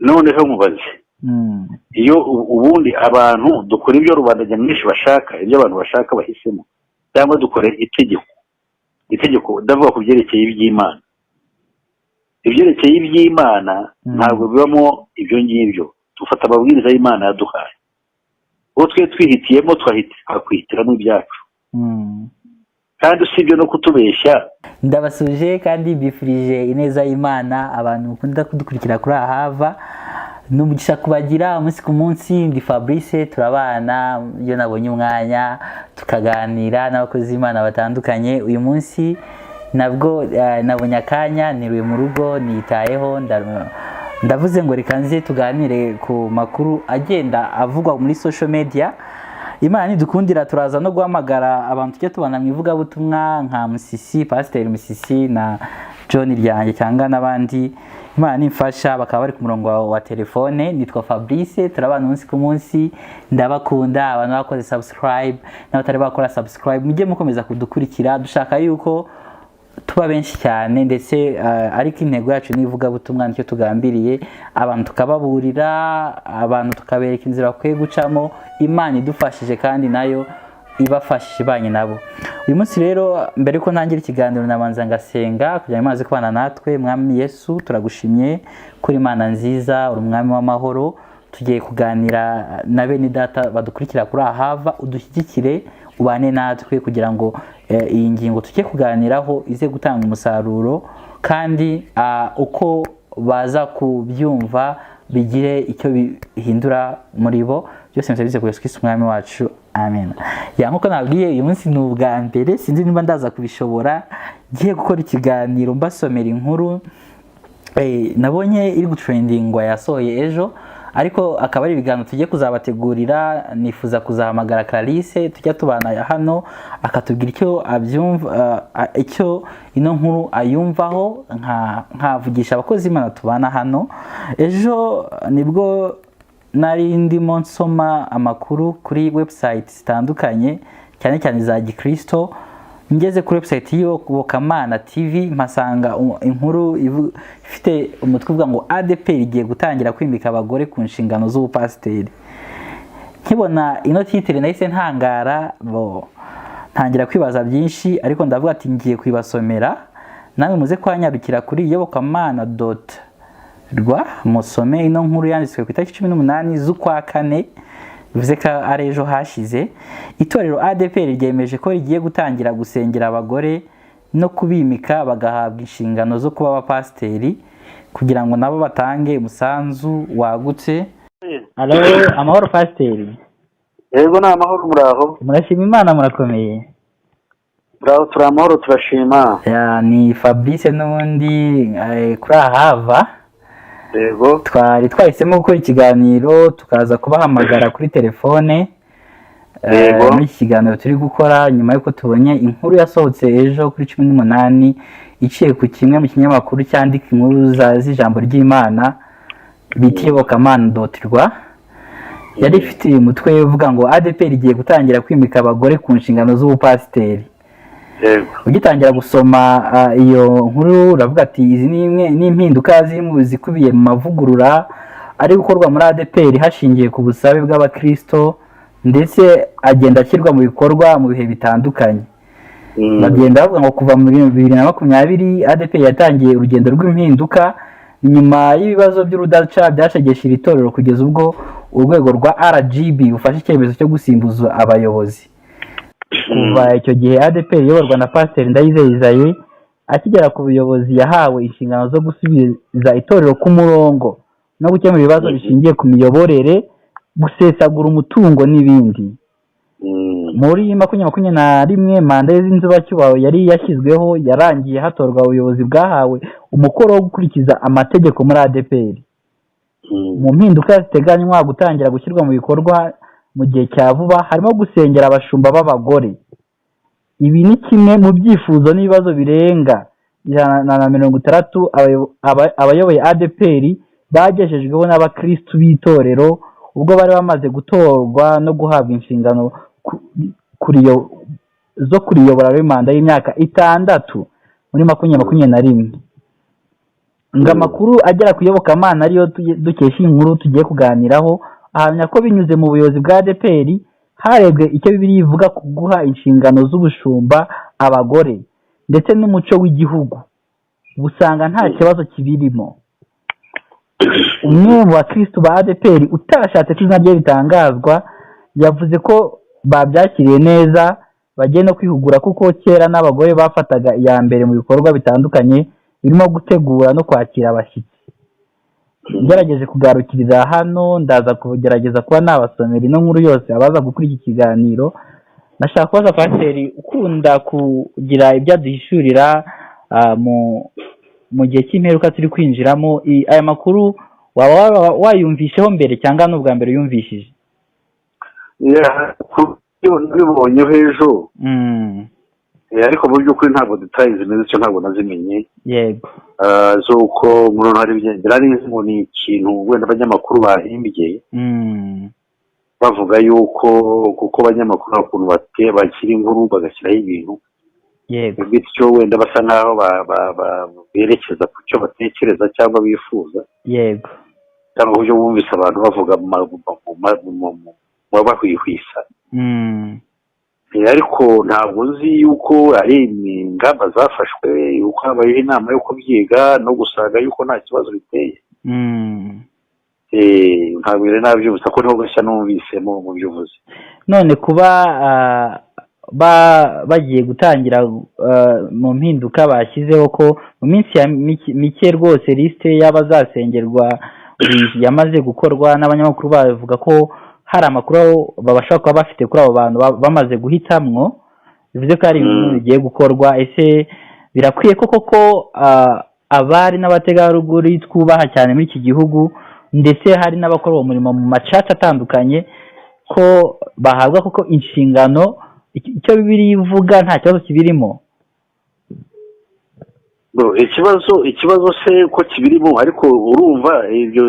noneho mubaze iyo ubundi abantu dukora ibyo rubanda nyamwinshi bashaka, ibyo abantu bashaka bahisemo, cyangwa dukora itegeko ndavuga ku byerekeye iby'Imana. Ibyerekeye iby'Imana ntabwo bibamo ibyo ngibyo, dufata amabwiriza y'Imana yaduhaye, uwo twe twihitiyemo twakwihitiramo ibyacu. Kandi usibye no kutubeshya. Ndabasuje kandi bifurije ineza y'Imana abantu mukunda kudukurikira kuri Ahava. Numugisha kubagira umunsi ku munsi. Ndi Fabrice, turabana iyo nabonye umwanya tukaganira n'abakozi b'Imana batandukanye. Uyu munsi nabwo nabonye akanya, niruye mu rugo nitayeho, ndavuze ngo reka nze tuganire ku makuru agenda avugwa muri social media. Imana nidukundira turaza no guhamagara abantu tujye tubana mu ivugabutumwa nka Musisi, Pastor Musisi na John Ryange cyangwa n'abandi. Imana nimfasha bakaba bari ku murongo wa telefone. Nitwa Fabrice, turabana umunsi ku munsi. Ndabakunda abantu bakoze subscribe n'abatari bakora subscribe, mujye mukomeza kudukurikira. Dushaka yuko tuba benshi cyane, ndetse ariko intego yacu nivuga butumwa nicyo tugambiriye, abantu tukababurira, abantu tukabereka inzira bakwiye gucamo. Imana idufashije kandi nayo ibafashije banye nabo. Uyu munsi rero mbere ko ntangira ikiganiro nabanza ngasenga kugira ngo imaze kubana natwe. Mwami Yesu, turagushimye kuri Imana nziza, uri umwami w'amahoro. Tugiye kuganira na bene data badukurikira kuri Ahava, udushyigikire, ubane natwe kugira ngo iyi ngingo tujye kuganiraho ize gutanga umusaruro, kandi uko baza kubyumva bigire icyo bihindura muri bo. Byose mbize ku Yesu Kristo umwami wacu, amen. Nkuko nabwiye, uyu munsi ni ubwa mbere, sinzi niba ndaza kubishobora, ngiye gukora ikiganiro mbasomera inkuru nabonye iri gutrendingwa yasohoye ejo, ariko akaba ari ibiganiro tugiye kuzabategurira. Nifuza kuzahamagara Clarisse tujya tubana hano akatubwira icyo abyumva, icyo ino nkuru ayumvaho, nkavugisha abakozi b'Imana tubana hano. Ejo nibwo nari ndimo nsoma amakuru kuri website zitandukanye, cyane cyane za Gikristo. Ngeze kuri website y'Iyobokamana TV mpasanga inkuru ifite umutwe uvuga ngo ADPR igiye gutangira kwimika abagore ku nshingano z'ubupasiteri. Nkibona ino titre nahise ntangara, ntangira kwibaza byinshi, ariko ndavuga ati ngiye kwibasomera, namwe muze kwanyarukira kuri iyobokamana.rwa musome ino nkuru yanditswe ku itariki 18 z'ukwa 4, bivuze ko ari ejo hashize. Itorero ADPR ryemeje ko rigiye gutangira gusengera abagore no kubimika bagahabwa inshingano zo kuba abapasiteri kugira ngo nabo batange umusanzu wagutse. Allo, amahoro pasiteri. Yego ni amahoro, muraho? Murashima Imana, murakomeye? Muraho, turi amahoro turashima. Ni Fabrice n'ubundi kuri Ahava. Yego. Twari twahisemo gukora ikiganiro tukaza kubahamagara kuri telefone. Muri iki kiganiro turi gukora nyuma y'uko tubonye inkuru yasohotse ejo kuri 18 iciye ku kimwe mu kinyamakuru cyandika inkuru z'ijambo ry'Imana bita Iyobokamana.rwa. Yari ifite umutwe uvuga ngo ADPR igiye gutangira kwimika abagore ku nshingano z'ubupasiteri. Ugitangira gusoma iyo nkuru uravuga ati izi ni impinduka zikubiye mu mavugurura ari gukorwa muri ADPR hashingiye ku busabe bw'abakristo, ndetse agenda ashyirwa mu bikorwa mu bihe bitandukanye. Bagenda bavuga ngo kuva muri 2020 ADPR yatangiye urugendo rw'impinduka nyuma y'ibibazo by'urudaca byashegeshe iri torero, kugeza ubwo urwego rwa RGB ufashe icyemezo cyo gusimbuza abayobozi. Kuva icyo gihe ADPR iyoborwa na Pastor Ndayizeye Isaie akigera ku buyobozi yahawe inshingano zo gusubiza itorero ku murongo no gukemura ibibazo bishingiye ku miyoborere, gusesagura umutungo n'ibindi. Muri 2021 manda y'inzibacyuho yari yashyizweho yarangiye, hatorwa ubuyobozi bwahawe umukoro wo gukurikiza amategeko muri ADPR. Mu mpinduka ziteganywa gutangira gushyirwa mu bikorwa mu gihe cya vuba harimo gusengera abashumba b'abagore. Ibi ni kimwe mu byifuzo n'ibibazo birenga 160 abayoboye ADPR bagejejweho n'abakristo b'itorero ubwo bari bamaze gutorwa no guhabwa inshingano zo kuriyobora manda y'imyaka 6 muri 2021. ngo amakuru agera ku iyobokamana ariyo dukesha inkuru tugiye kuganiraho ahamya ko binyuze mu buyobozi bwa ADEPR harebwe icyo Bibiliya ivuga ku guha inshingano z'ubushumba abagore ndetse n'umuco w'igihugu busanga nta kibazo kibirimo. Umwe mu bakristo ba ADEPR utarashatse ko izina rye ritangazwa yavuze ko babyakiriye neza bagiye no kwihugura kuko kera n'abagore bafataga iya mbere mu bikorwa bitandukanye birimo gutegura no kwakira abashyitsi. Ngerageje kugarukiriza hano ndaza kugerageza kuba nabasomera ino nkuru yose abaza gukora iki kiganiro. Nashaka kubaza Pasiteri ukunda kugira ibyo aduhishurira mu gihe cy'imperuka turi kwinjiramo, aya makuru waba wayumvisheho mbere cyangwa n'ubwa mbere yumvishije? nabibonyeho ejo ariko mu by'ukuri ntabwo details zimeze cyo ntabwo nazimenye. Yego. Z'uko umuntu hari bigendera neza ngo ni ikintu wenda abanyamakuru bahimbye bavuga yuko kuko abanyamakuru ukuntu bakira inkuru bagashyiraho ibintu bityo wenda basa nkaho berekeza ku cyo batekereza cyangwa bifuza. Yego. cyangwa uburyo bumvise abantu bavuga mu bahwihwisa. Ariko ntabwo nzi yuko ari ingamba zafashwe yuko habayeho inama yo kubyiga no gusanga yuko nta kibazo biteye. Ntabwo rero nabyumvise ko niho gashya numvisemo mu byo uvuze. None kuba bagiye gutangira mu mpinduka bashyizeho ko mu minsi mike rwose lisite y'abazasengerwa yamaze gukorwa n'abanyamakuru bavuga ko hari amakuru babasha kuba bafite kuri abo bantu bamaze guhitamwo, bivuze ko hari ibintu bigiye gukorwa. Ese birakwiye koko abari n'abategarugori twubaha cyane muri iki gihugu ndetse hari n'abakora uwo murimo mu macaca atandukanye ko bahabwa koko inshingano icyo Bibiliya ivuga nta kibazo kibirimo? ikibazo se ko kibirimo, ariko urumva ibyo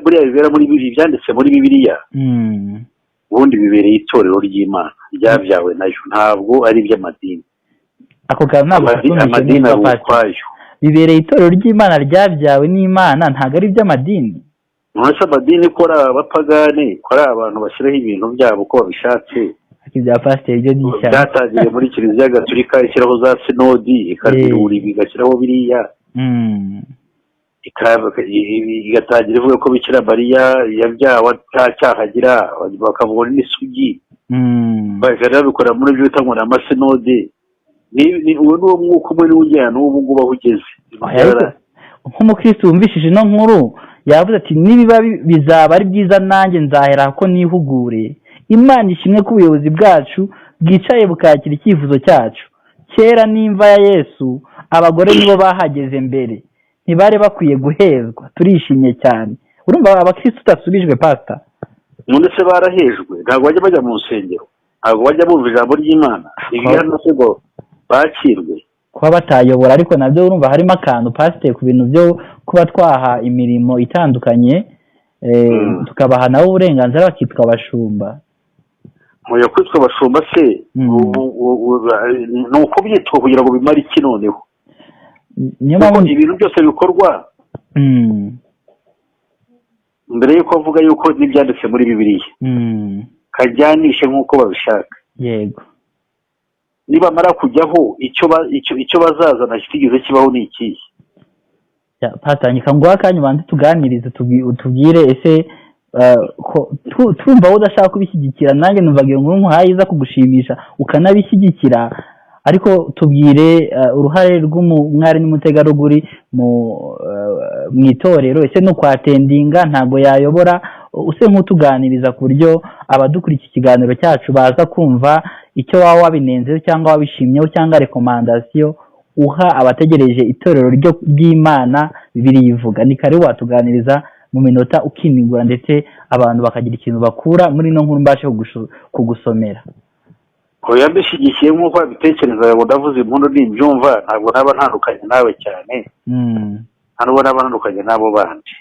buriya bibera muri Bibiliya, byanditse muri Bibiliya ubundi bibereye itorero ry'Imana ryabyawe nayo, ntabwo ari iby'amadini. Ako kantu ntabwo amadini ukwayo bibereye itorero ry'Imana ryabyawe n'Imana, ntabwo ari iby'amadini. Nonese amadini ko ari abapagani, ko ari abantu bashyiraho ibintu byabo uko babishatse. Ibya Pasiteri byo n'ishyaka byatangiye muri Kiliziya Gatolika ishyiraho za sinodi ikabirura igashyiraho biriya igatangira ivuga ko Bikira Mariya yabyawe nta cyaha agira, bakavuga n'isugi bakajya babikora muri ibyo bita ngo ni amasinodi. Uwo ni wo mwuka umwe niwo ujyana n'ubu ngubu aho ugeze. Nk'umukristo wumvishije ino nkuru yavuze ati nibiba bizaba ari byiza nanjye nzahera ko nihugure. Imana ishimwe ko ubuyobozi bwacu bwicaye bukakira icyifuzo cyacu. Kera n'imva ya Yesu abagore nibo bahageze mbere, ntibari bakwiye guhezwa. Turishimye cyane. Urumva abakristo utasubijwe Pastor? Ndetse barahejwe, ntabwo bajya bajya mu nsengero, ntabwo bajya bumva ijambo ry'Imana, ibihano se ngo bakirwe kuba batayobora. Ariko nabyo urumva harimo akantu Pastor ku bintu byo kuba twaha imirimo itandukanye tukabaha nabo uburenganzira bakitwa abashumba. Muya kwitwa abashumba se ni uko byitwa kugira ngo bimare iki noneho? Niyo mpamvu ibintu byose bikorwa mbere yuko avuga yuko n'ibyanditse muri Bibiliya kajyanishe nk'uko babishaka. Yego. Nibamara kujyaho icyo bazazana kitigeze kibaho ni ikihe? Patanyika ngo akanya ubanze tuganirize tubwire ese tumva wowe udashaka kubishyigikira, nanjye numvaga iyo nkuru nkuhaye iza kugushimisha ukanabishyigikira, ariko tubwire uruhare rw'umwari n'umutegarugori mu itorero. Ese no kwatendinga ntabwo yayobora, use nk'utuganiriza ku buryo abadukurikiye ikiganiro cyacu baza kumva icyo waba wabinenzeho cyangwa wabishimyeho cyangwa rekomandasiyo uha abategereje itorero ry'Imana Bibiliya ivuga. Ni kare watuganiriza mu minota ukinigura ndetse abantu bakagira ikintu bakura muri no nkuru mbashe kugusomera. Oya mbishyigikiye nk'uko babitekereza ngo ndavuze impundu nimbyumva, ntabwo naba ntandukanye nawe cyane. Ntabwo naba ntandukanye n'abo bandi.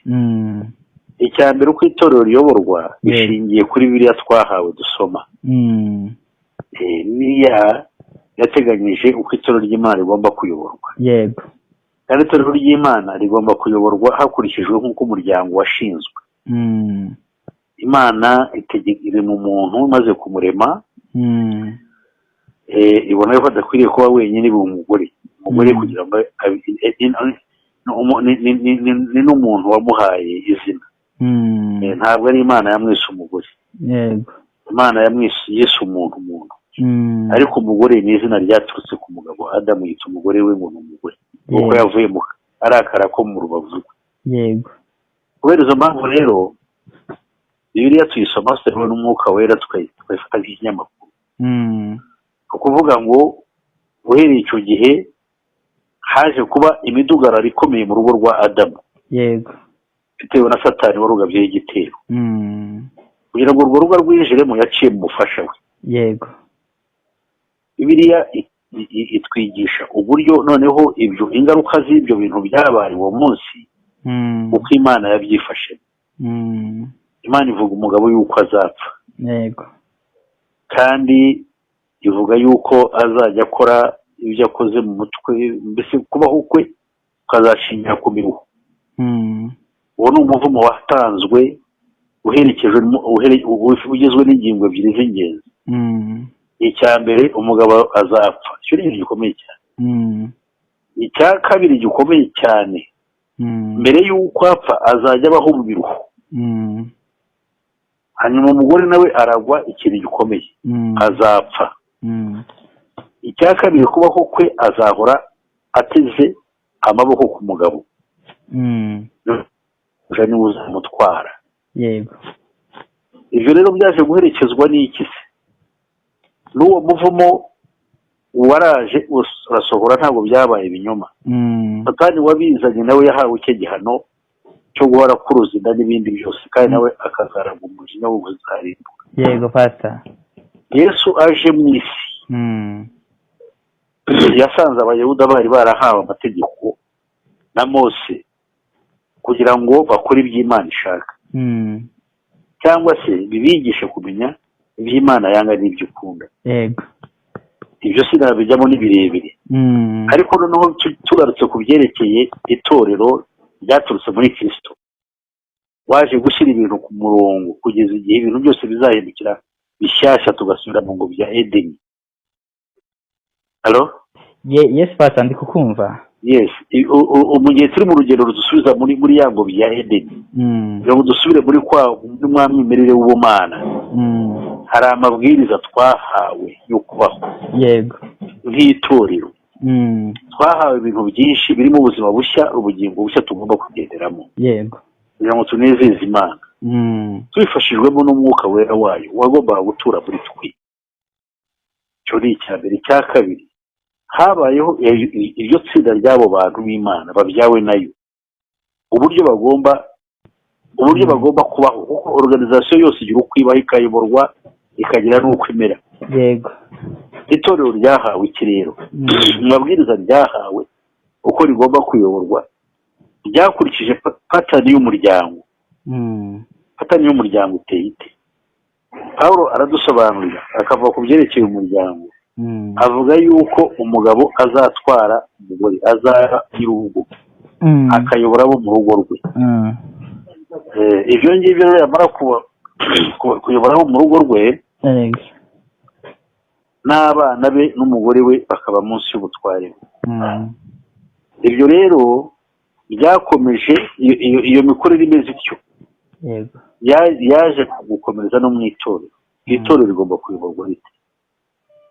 Icya mbere uko itorero riyoborwa bishingiye kuri Bibiliya twahawe dusoma. Niya yateganyije uko itorero ry'Imana rigomba kuyoborwa. Yego. kandi itorero ry'Imana rigomba kuyoborwa hakurikijwe nk'uko umuryango washinzwe. Imana iri mu muntu maze kumurema, ibona yuko adakwiriye kuba wenyine iba umugore kugira ngo ni n'umuntu wamuhaye izina. Ntabwo ari Imana yamwise umugore, Imana yamwise Yesu umuntu, ariko umugore ni izina ryaturutse ku mugabo Adamu, yita umugore we ngo ni umugore kuko yavuye mu arakara ko mu rubavu rwe. Kubera izo mpamvu rero Bibiliya tuyisoma tutewe n'umwuka wera tukayifata nk'ikinyamakuru. Ukuvuga ngo uhereye icyo gihe haje kuba imidugararo ikomeye mu rugo rwa Adamu, bitewe na Satani warugabyeho igitero. Kugira ngo urwo rugo rwinjiremo yaciye mu mufasha we. Bibiliya itwigisha uburyo noneho ibyo ingaruka z'ibyo bintu byabaye uwo munsi uko Imana yabyifashe. Imana ivuga umugabo yuko azapfa, kandi ivuga yuko azajya akora ibyo akoze mu mutwe, mbese kubaho kwe ukazashingira ku miruho. Uwo ni umuvumo watanzwe uherekejwe ugizwe n'ingingo ebyiri z'ingenzi. Icya mbere, umugabo azapfa, icyo ni ikintu gikomeye cyane. Icya kabiri gikomeye cyane, mbere y'uko apfa azajya abaho mu miruho. Hanyuma umugore nawe aragwa ikintu gikomeye, azapfa. Icya kabiri, kubaho kwe azahora ateze amaboko ku mugabo, uja niwe uzamutwara. Ibyo rero byaje guherekezwa n'iki se? N'uwo muvumo waraje urasohora, ntabwo byabaye ibinyoma. Satani wabizanye nawe yahawe icyo gihano cyo guhora kuruza inda n'ibindi byose, kandi nawe akazaragwa umujinya w'ubuzarimbuka. Pastor. Yesu aje mu isi, yasanze abayahudi bari barahawe amategeko na Mose kugira ngo bakore iby'Imana ishaka, cyangwa se bibigishe kumenya iby'Imana yanga n'ibyo ikunda. Ibyo sinabijyamo ni birebire, ariko noneho tugarutse ku byerekeye itorero ryaturutse muri Kristo, waje gushyira ibintu ku murongo kugeza igihe ibintu byose bizahindukira bishyashya, tugasubira mu ngo bya Edeni. Hello? Yes, Pastor, ndi kukumva. Yes, mu gihe turi mu rugendo rudusubiza muri ya ngo bya Edeni, kugira ngo dusubire muri mwa mwimerere w'ubumana, hari amabwiriza twahawe yo kubaho nk'itorero. Twahawe ibintu byinshi birimo ubuzima bushya, ubugingo bushya tugomba kugenderamo kugira ngo tunezeze Imana, tubifashijwemo n'umwuka wera wayo wagombaga gutura muri twe. Icyo ni icya mbere. Icya kabiri, habayeho iryo tsinda ry'abo bantu b'Imana babyawe nayo, uburyo bagomba kubaho, kuko organization yose igira uko ibaho, ikayoborwa, ikagira n'uko imera. Itorero ryahawe iki rero? Amabwiriza ryahawe uko rigomba kuyoborwa ryakurikije patani y'umuryango. Patani y'umuryango iteye ite? Pawulo aradusobanurira akava ku byerekeye umuryango, avuga yuko umugabo azatwara umugore, azaba nyir'urugo, akayobora abo mu rugo rwe. Ibyo ngibyo rero yamara kuyobora abo mu rugo rwe, n'abana be n'umugore we bakaba munsi y'ubutware bwe. Ibyo rero byakomeje, iyo mikorere imeze ityo yaje gukomereza no mu itorero. Itorero rigomba kuyoborwa rite?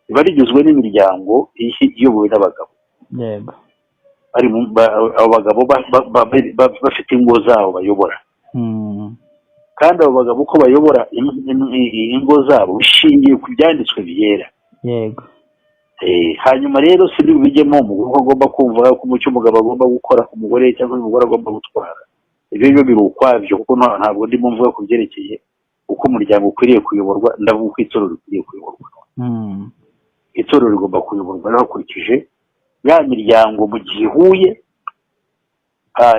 Riba rigizwe n'imiryango iyobowe n'abagabo. Abo bagabo bafite ingo zabo bayobora, kandi abo bagabo uko bayobora ingo zabo bishingiye ku byanditswe byera. Hanyuma rero sindi bijyemo umugore agomba kumva ko umucyo umugabo agomba gukora ku mugore cyangwa umugore agomba gutwara. Ibyo biri ukwabyo, kuko ntabwo ndimo mvuga ku byerekeye uko umuryango ukwiriye kuyoborwa, ndavuga uko itorero rikwiriye kuyoborwa. Itorero rigomba kuyoborwa hakurikije ya miryango mu gihe ihuye,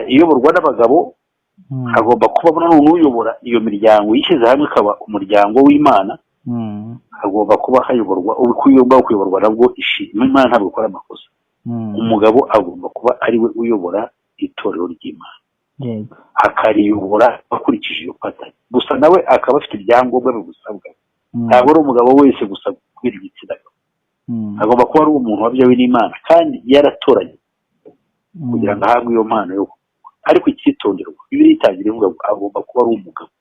iyoborwa n'abagabo. Hagomba kuba n'uyobora iyo miryango yishyize hamwe ikaba umuryango w'Imana. Hagomba kuba hayoborwa, ugomba kuyoborwa nabwo ishimwe. Imana ntabwo ikora amakosa. umugabo agomba kuba ari we uyobora itorero ry'Imana, yego, akariyobora akurikije iyo fatanye. Gusa nawe akaba afite ibyangombwa bigusabwa, ntabwo ari umugabo wese gusa kubera igitsina gabo, agomba kuba ari umuntu wabyawe n'Imana kandi yaratoranye kugira ngo ahabwe iyo mpano yo. Ariko icyitonderwa, Bibiliya itangira ivuga ngo agomba kuba ari umugabo,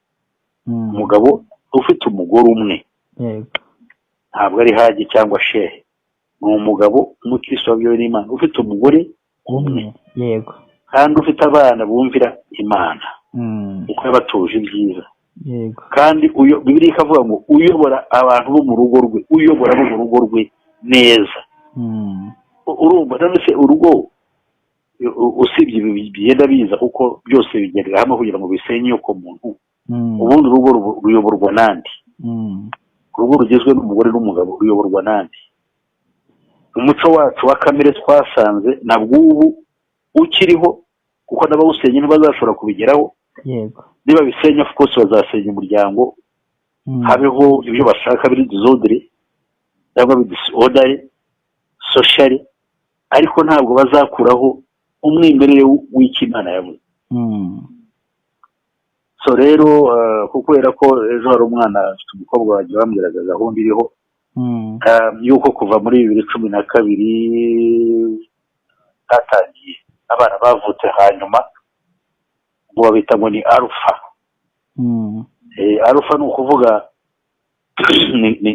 umugabo ufite umugore umwe, ntabwo ari Hagi cyangwa Shehe, ni umugabo umukristo wabyawe n'Imana ufite umugore umwe, yego, kandi ufite abana bumvira Imana kuko yabatuje ibyiza, yego, kandi Bibiliya ikavuga ngo uyobora abantu bo mu rugo rwe, uyobora abo mu rugo rwe neza. Urumva none se urugo usibye ibi bigenda biza kuko byose bigendera hamwe kugira ngo bisenye uko muntu, ubundi urugo ruyoborwa nandi? Urugo rugizwe n'umugore n'umugabo ruyoborwa nandi? Umuco wacu wa kamere twasanze nabwo ubu ukiriho, kuko n'abawusenye ntibazashobora kubigeraho. yego, Niba bisenya of course bazasenya umuryango, habeho ibyo bashaka biri disorder cyangwa disorder social, ariko ntabwo bazakuraho umwimerere w'Imana yavuze. So rero kubera ko ejo hari umwana afite umukobwa wagiye bambwiraga gahunda iriho yuko kuva muri 2012 hatangiye abana bavutse hanyuma ngo babita ngo ni alpha. Alpha ni ukuvuga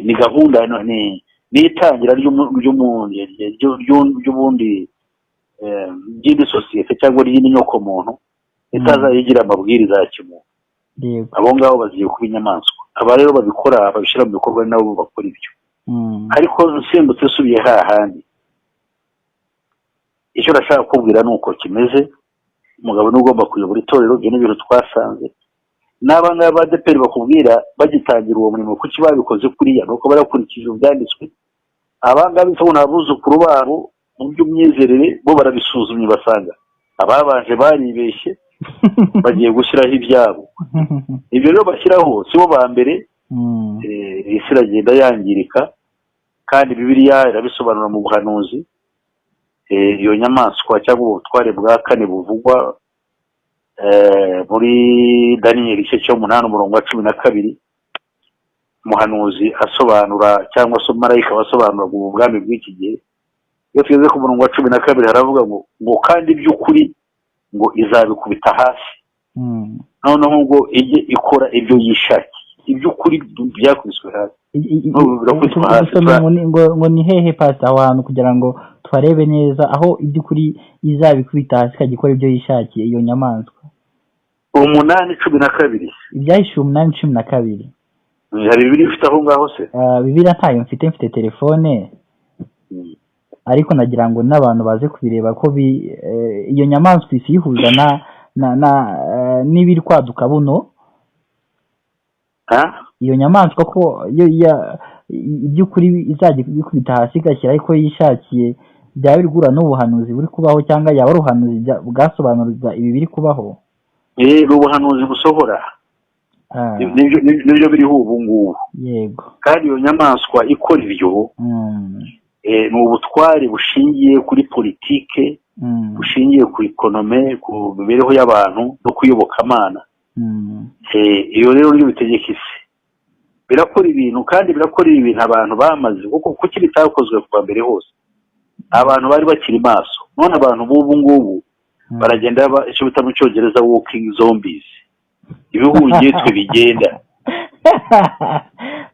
ni gahunda ni itangira ry'ubundi ry'indi sosiyete cyangwa ry'indi nyoko muntu itazayigira amabwiriza ya kimuntu. Abo ngabo baziye kuba inyamaswa. Aba rero babikora babishyira mu bikorwa nabo bakora ibyo. Ariko nsimbutse subiye hahandi, icyo nashaka kubwira ni uko kimeze. Umugabo ni ugomba kuyobora itorero, ibyo ni ibintu twasanze. N'abangaba ba ADEPR bakubwira bagitangira uwo murimo kuki babikoze kuriya, nuko barakurikije ibyanditswe. Abangaba bisabona abuzukuru babo mu by'umyizerere bo barabisuzumye basanga ababanje baribeshye bagiye gushyiraho ibyabo. Ibyo rero bashyiraho si bo ba mbere, isi iragenda yangirika, kandi Bibiliya irabisobanura mu buhanuzi. Iyo nyamaswa cyangwa ubutware bwa kane buvugwa muri Daniyeli igice cya 8:12, umuhanuzi asobanura cyangwa se marayika wasobanura ubu bwami bw'iki gihe. Iyo tugeze ku 12 haravuga ngo kandi by'ukuri ngo izabikubita hasi, noneho ngo ijye ikora ibyo yishakiye. Iby'ukuri byakubiswe hasi, ngo ni hehe pasi aho hantu kugira ngo twarebe neza aho iby'ukuri izabikubita hasi ikagikora ibyo yishakiye iyo nyamaswa? 8:12 ibyahishe 8:12. hari Bibiliya ufite aho ngaho se? Bibiliya ntayo mfite telefone, ariko nagira ngo n'abantu baze kubireba ko iyo nyamaswa isi yihuza n'ibiri kwaduka buno. Iyo nyamaswa ko iby'ukuri izajya bikubita hasi igashyira ariko yishakiye, byaba bigura n'ubuhanuzi buri kubaho, cyangwa yaba ari ubuhanuzi bwasobanuriza ibi biri kubaho? Ubuhanuzi busohora nibyo biriho ubu ngubu. Yego, kandi iyo nyamaswa ikora ibyo ni ubutware bushingiye kuri politike, bushingiye ku ekonome, ku mibereho y'abantu no kuyoboka Imana. Iyo rero niyo bitegeka isi. Birakora ibintu, kandi birakorera ibintu abantu bamaze, kuko kuki bitakozwe kuva mbere hose abantu bari bakiri maso. None abantu b'ubu ngubu baragenda icyo bita mu Cyongereza walking zombies, ibihungitwe bigenda.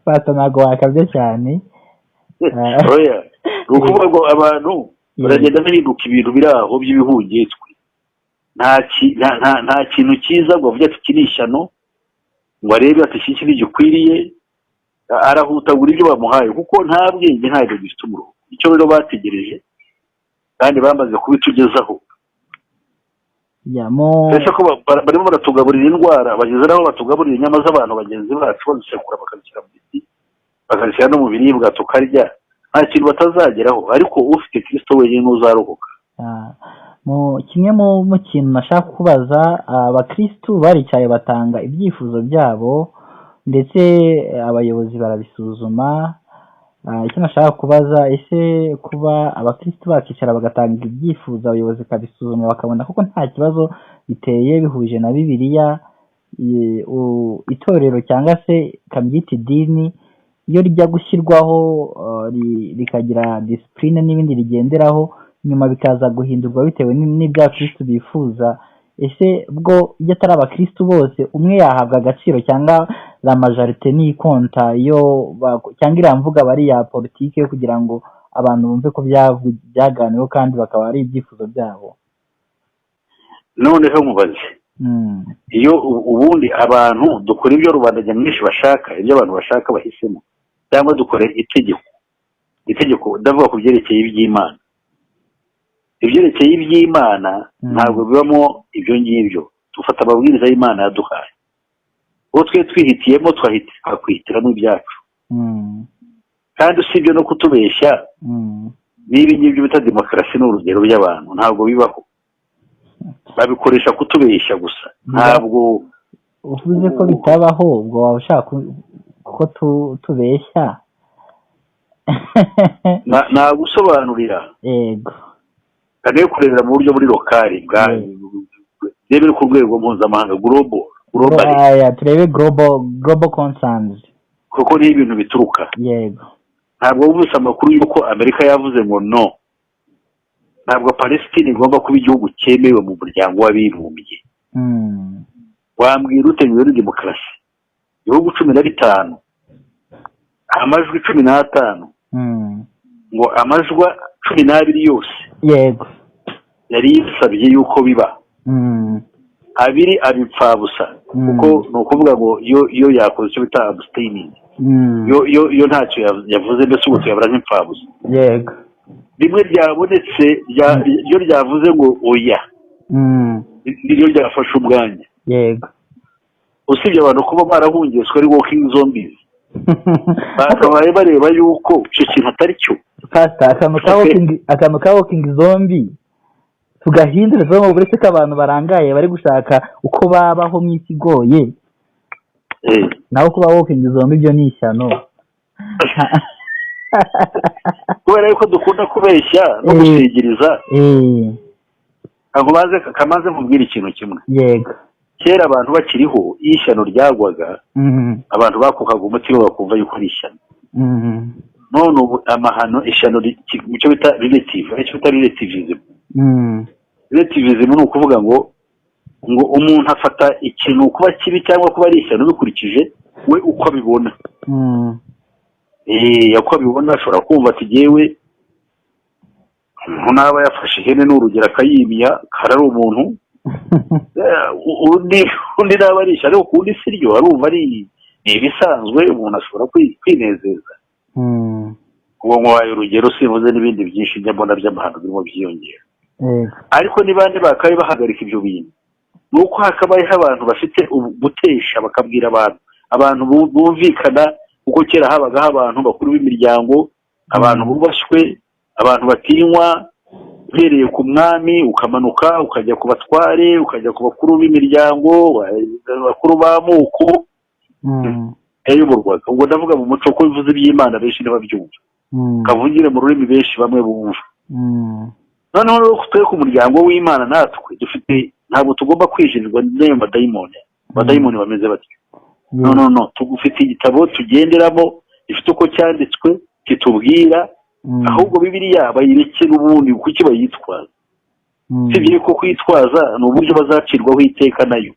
Bata ntago wakabye cyane. Oya, ukuvuga ngo abantu baragenda bahinduka ibintu biri aho by'ibihungitwe. Nta kintu cyiza ngo avuge ati kinishyano, ngo arebe ati iki ntigikwiriye, arahutagura ibyo bamuhaye kuko nta bwenge, ntabwo gifite umurongo. Icyo rero bategereje kandi bamaze kubitugezaho. Ese ko barimo baratugaburira indwara, bageze naho batugaburira inyama z'abantu bagenzi bacu, bazisekura bakazishyira mu biti, bakazishyira no mu biribwa tukarya, nta kintu batazageraho. Ariko ufite Kristo wenyine uzarokoka. Kimwe mu kintu nashaka kubaza, abakristu baricaye batanga ibyifuzo byabo, ndetse abayobozi barabisuzuma, icyo nashaka kubaza, ese kuba abakristo bakicara bagatanga ibyifuzo abayobozi bakabisuzuma bakabona koko nta kibazo biteye bihuje na Bibiliya, itorero cyangwa se kabyita idini iyo rijya gushyirwaho rikagira disipurine n'ibindi rigenderaho nyuma bikaza guhindurwa bitewe n'ibyo abakristo bifuza, ese bwo iyo atari abakristo bose umwe yahabwa agaciro cyangwa la majorite nikonta cyangwa iriya mvuga bari ya politiki yo kugira ngo abantu bumve ko byaganiweho kandi bakaba ari ibyifuzo byabo? noneho mubaze, iyo ubundi abantu dukora ibyo rubanda nyamwinshi bashaka, ibyo abantu bashaka bahisemo, cyangwa dukora itegeko ndavuga ku byerekeye iby'Imana. Ibyerekeye iby'Imana ntabwo bibamo ibyo ngibyo, dufata amabwiriza y'Imana yaduhaye, uwo twe twihitiyemo twakwihitiramo ibyacu, kandi usibye no kutubeshya n'ibi ngibyo bita demokarasi n'urugero by'abantu ntabwo bibaho, babikoresha kutubeshya gusa. Ntabwo uvuze ko bitabaho ubwo waba ushaka ko tubeshya? nagusobanurira yego, kandi kurebera mu buryo muri lokali bw'ebiri ku rwego mpuzamahanga global turebe global concerns, kuko ni ibintu bituruka. yego, ntabwo wumvise amakuru y'uko Amerika yavuze ngo no, ntabwo Palestine igomba kuba igihugu cyemewe mu muryango w'abibumbye. wambwira ute ngo ni demokarasi? ibihugu 15 amajwi 15 ngo amajwi 12 yose yego yari yisabye yuko biba abiri abipfabusa, kuko ni ukuvuga ngo iyo yakoze icyo bita abstaining, yo ntacyo yavuze, mbese ubu tuyabara nk'ipfabusa. yego, rimwe ryabonetse iyo ryavuze ngo oya niryo ryafashe umwanya. yego, usibye abantu kuba barahungiswe ari walking zombies bakabaye bareba yuko icyo kintu atari cyo. akantu ka walking zombie tugahindura zo buretse ko abantu barangaye bari gushaka uko babaho mu isi igoye, naho kuba walking zombie byo ni ishyano. kubera yuko dukunda kubeshya no gusigiriza. kamaze nkubwira ikintu kimwe. yego, kera abantu bakiriho iyo ishyano ryagwaga abantu bakukaga umutima bakumva yuko ari ishyano. none ubu amahano ishyano icyo bita relativism. relativism ni ukuvuga ngo umuntu afata ikintu kuba kibi cyangwa kuba ari ishyano bikurikije we uko abibona. uko abibona ashobora kumva ati yewe umuntu aba yafashe ihene n'urugero akayimya karari umuntu undi naba ari ishyano ukundi si ryo arumva ari ibisanzwe, umuntu ashobora kwinezeza. uwo nkwaye urugero simuze n'ibindi byinshi njya mbona by'amahano birimo byiyongera. ariko ni bande bakabaye bahagarika ibyo bintu? ni uko hakabayeho abantu bafite gutesha bakabwira abantu bumvikana, kuko kera habagaho abantu bakuru b'imiryango, abantu bubashywe, abantu batinywa, uhereye ku mwami ukamanuka ukajya ku batware ukajya ku bakuru b'imiryango, bakuru b'amoko yayoborwaga. ubwo ndavuga mu muco ko bivuze iby'Imana benshi ntibabyumva, kavugire mu rurimi benshi bamwe bumva. noneho rero twe ku muryango w'Imana natwe ntabwo tugomba kwijinirwa n'ayo madayimoni bameze batyo. no tugufite igitabo tugenderamo gifite uko cyanditswe kitubwira, ahubwo Bibiliya bayireke n'ubundi kuki bayitwaza. sibye ko kwitwaza ni uburyo bazacirwaho iteka nayo.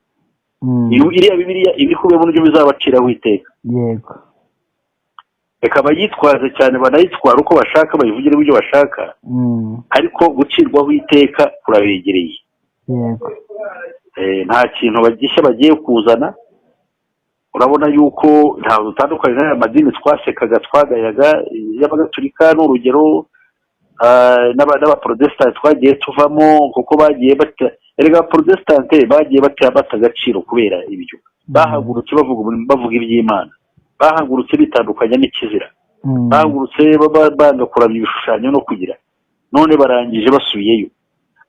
iriya Bibiliya ibikubiye mu buryo bizabaciraho iteka. yego, reka bayitwaze cyane, banayitwara uko bashaka, bayivugire ibyo bashaka, ariko gucirwaho iteka kurabegereye. yego, nta kintu bagishya bagiye kuzana. urabona yuko ntabwo dutandukanye n'aya madini twasekaga twagayaga y'abagatulika n'urugero, n'abaprotestant twagiye tuvamo, kuko bagiye erega protestant bagiye bata agaciro kubera ibyo. bahagurutse bavuga iby'Imana, bahagurutse bitandukanya n'ikizira, bahagurutse banga kuramya ibishushanyo no kugira, none barangije basubiyeyo.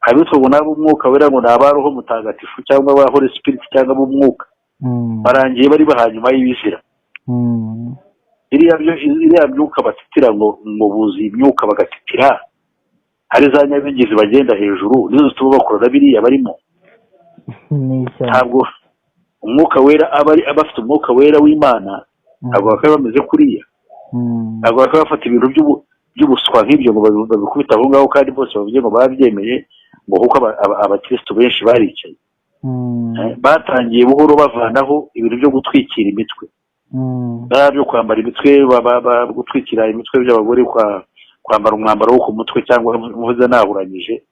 abitwa ngo nabo umwuka wera ngo naba roho mutagatifu cyangwa ba Holy Spirit cyangwa b'umwuka, barangiye bari bahanyuma y'ibizira. iriya myuka batitira ngo buzi imyuka bagatitira hari za nyabigezi bagenda hejuru nizo zituma bakora biriya barimo. Ntabwo umwuka wera aba afite umwuka wera w'Imana ntabwo bakaba bameze kuriya, ntabwo bakaba bafata ibintu by'ubuswa nk'ibyo ngo babikubita aho ngaho kandi bose bavuge ngo babyemeye ngo kuko abakristo benshi baricaye. Batangiye buhoro bavanaho ibintu byo gutwikira imitwe, byo kwambara imitwe, gutwikira imitwe by'abagore, kwambara umwambaro wo ku mutwe cyangwa muvuze nahuranyije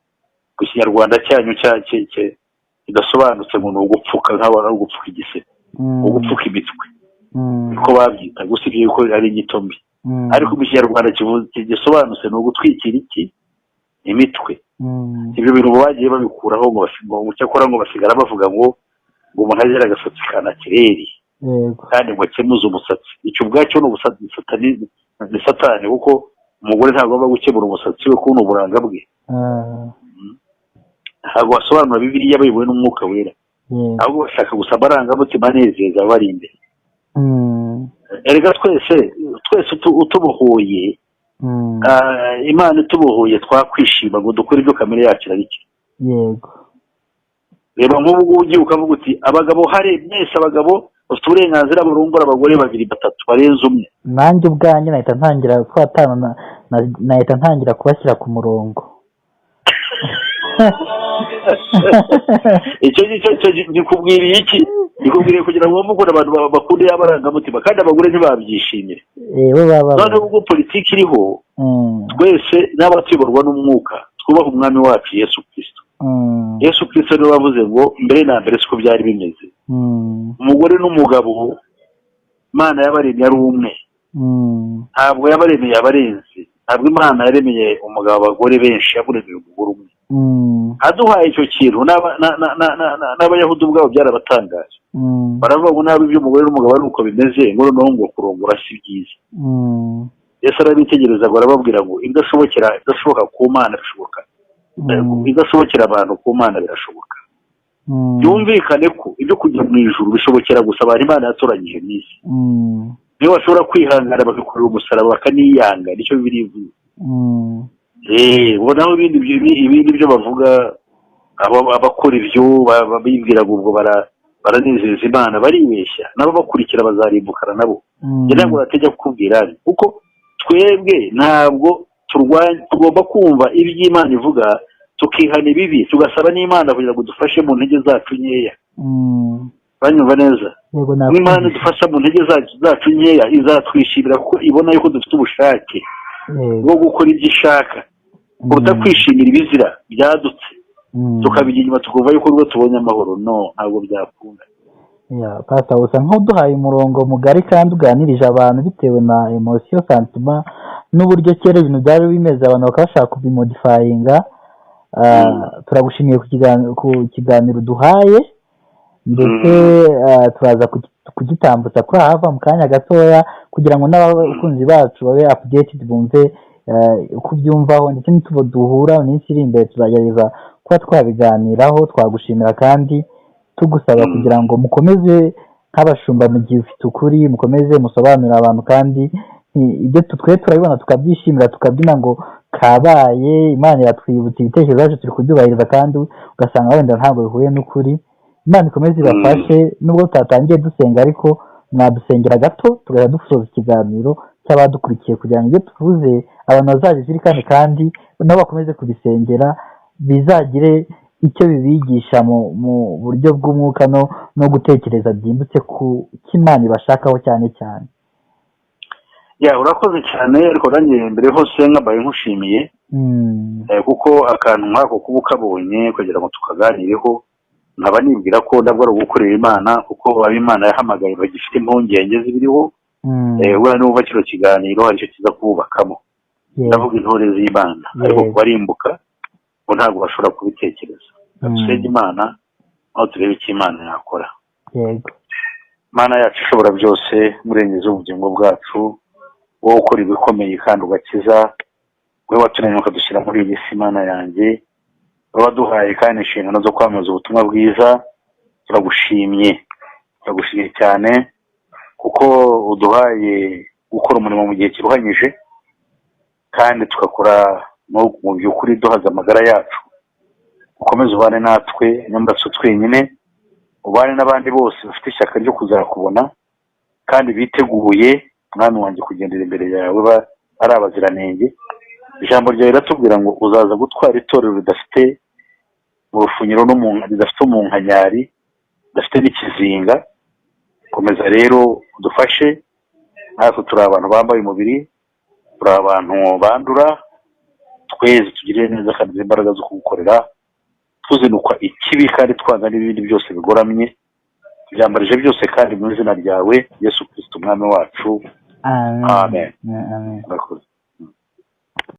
ku kinyarwanda cyanyu kidasobanutse ngo ni ugupfuka nk'abantu ari ugupfuka igisebe, ugupfuka imitwe niko babyita, gusa ibyo yuko ari inyito mbi, ariko mu kinyarwanda gisobanutse ni ugutwikira imitwe. Ibyo bintu bagiye babikuraho ngo cyakora ngo basigara bavuga ngo umuntu agera agasatsi ka natireri kandi ngo akemuze umusatsi. Icyo ubwacyo ni satani kuko umugore ntabwo agomba gukemura umusatsi we kubona uburanga bwe. Ntabwo basobanura Bibiliya bayobowe n'umwuka wera, ahubwo bashaka gusa amarangamutima anezeza bari imbere. Erega twese utubohoye, Imana itubohoye twakwishima ngo dukore ibyo kamere yacu irarikira. Yego. Reba nk'ubu ugiye ukavuga uti abagabo mwese abagabo bafite uburenganzira burungura abagore 2 3 barenze umwe. Nanjye ubwanjye nahita ntangira twatana nahita ntangira kubashyira ku murongo. Icyo nikubwiriye iki? Nikubwiriye kugira ngo mvuge abantu bakunde y'abarangamutima kandi abagore ntibabyishimire. None ubwo politiki iriho, twese n'abatuyoborwa n'umwuka twubaha umwami wacu Yesu Kristo. Yesu Kristo niwe wavuze ngo mbere na mbere siko byari bimeze. Umugore n'umugabo Imana yabaremye ari umwe, ntabwo yabaremeye abarenze. Ntabwo Imana yaremeye umugabo abagore benshi, yaburemeye umugore umwe. Aduhaye icyo kintu n'abayahudi ubwabo byarabatangaje, baravuga ngo nabi iby'umugore n'umugabo ari uko bimeze, ngo noneho ngo kurongora si byiza. Yesu arabitegereza ngo arababwira ngo idashoboka ku Mana bishoboka, idashobokera abantu ku Mana birashoboka. Byumvikane ko ibyo kujya mu ijuru bishobokera gusa abantu Imana yatoranyije mu isi. Niyo bashobora kwihangana bagakorera umusaraba bakaniyanga, nicyo birivuye. Ubonaho ibindi byo bavuga, abakora ibyo bibwira ngo ubwo baranezeza Imana baribeshya, nabo bakurikira bazarimbukana nabo. Ntabwo natajya kukubwira kuko twebwe ntabwo tugomba kumva iby'Imana ivuga tukihana ibibi, tugasaba n'Imana kugira ngo dufashe mu ntege zacu nkeya. Banyumva neza? Imana idufasha mu ntege zacu nkeya izatwishimira kuko ibona yuko dufite ubushake bwo gukora ibyo ishaka, kuruta kwishimira ibizira byadutse tukabijya inyuma tukumva yuko rwo tubonye amahoro. Ntabwo byakunda. Pastor usa nk'uduhaye umurongo mugari kandi uganirije abantu bitewe na emotion sentiment n'uburyo kera ibintu byari bimeze abantu bakashaka kubimodifyinga. Turagushimiye ku kiganiro duhaye, ndetse turaza kugitambutsa kuri ahava mu kanya gatoya kugira ngo n'abakunzi bacu babe updated bumve uko byumvaho, ndetse n'itubo duhura mu minsi iri imbere tuzagerageza kuba twabiganiraho. Twagushimira kandi tugusaba kugira ngo mukomeze nk'abashumba mu gihe ufite ukuri, mukomeze musobanurira abantu kandi ibyo twe turabibona tukabyishimira tukabyina ngo kabaye. Imana iratwibutsa ibitekerezo byacu turi kubyubahiriza kandi ugasanga wenda ntabwo bihuye n'ukuri. Imana ikomeze ibafashe, nubwo tutatangiye dusenga ariko mwadusengera gato tugahita dusoza ikiganiro cy'abadukurikiye kugira ngo ibyo tuvuze abantu bazabizirikane kandi nabo bakomeze kubisengera, bizagire icyo bibigisha mu buryo bw'umwuka no gutekereza byimbitse ku cy'Imana ibashakaho cyane cyane. Urakoze cyane, ariko nanjye mbere hose nkabaye nkushimiye kuko akantu nk'ako kuba ukabonye kugira ngo tukaganireho, nkaba nibwira ko ndabwo ari ugukorera Imana kuko Imana yahamagaye bagifite impungenge zibiriho. Ubona n'uva kino kiganiro aricyo kiza kububakamo. Ndavuga intore z'Imana, ariko kubarimbuka ngo ntabwo bashobora kubitekereza. Dusenge Imana aho turebe icyo Imana yakora. Imana yacu ishobora byose, murengezi w'ubugingo bwacu, wowe ukora ibikomeye kandi ugakiza, wowe waturemye ukadushyira muri iyi si. Imana yanjye waduhaye kandi inshingano zo kwamamaza ubutumwa bwiza, turagushimye cyane kuko uduhaye gukora umurimo mu gihe kiruhanyije kandi tugakora mu by'ukuri duhaza amagara yacu. Ukomeze ubane natwe nyambatse twenyine, ubane n'abandi bose bafite ishyaka ryo kuzakubona kandi biteguye mwami wanjye kugendera imbere yawe ari abaziranenge. Ijambo ryawe riratubwira ngo uzaza gutwara itorero ridafite urufunyiro ridafite umunkanyari, ridafite n'ikizinga. Komeza rero udufashe, natwe turi abantu bambaye umubiri, turi abantu bandura, tweze tugirire neza kandi imbaraga zo kugukorera, tuzinukwa ikibi kandi twanga n'ibindi byose bigoramye. Byambarije byose kandi mu izina ryawe Yesu Kristo umwami wacu. Amen. Amen. Amen. Murakoze.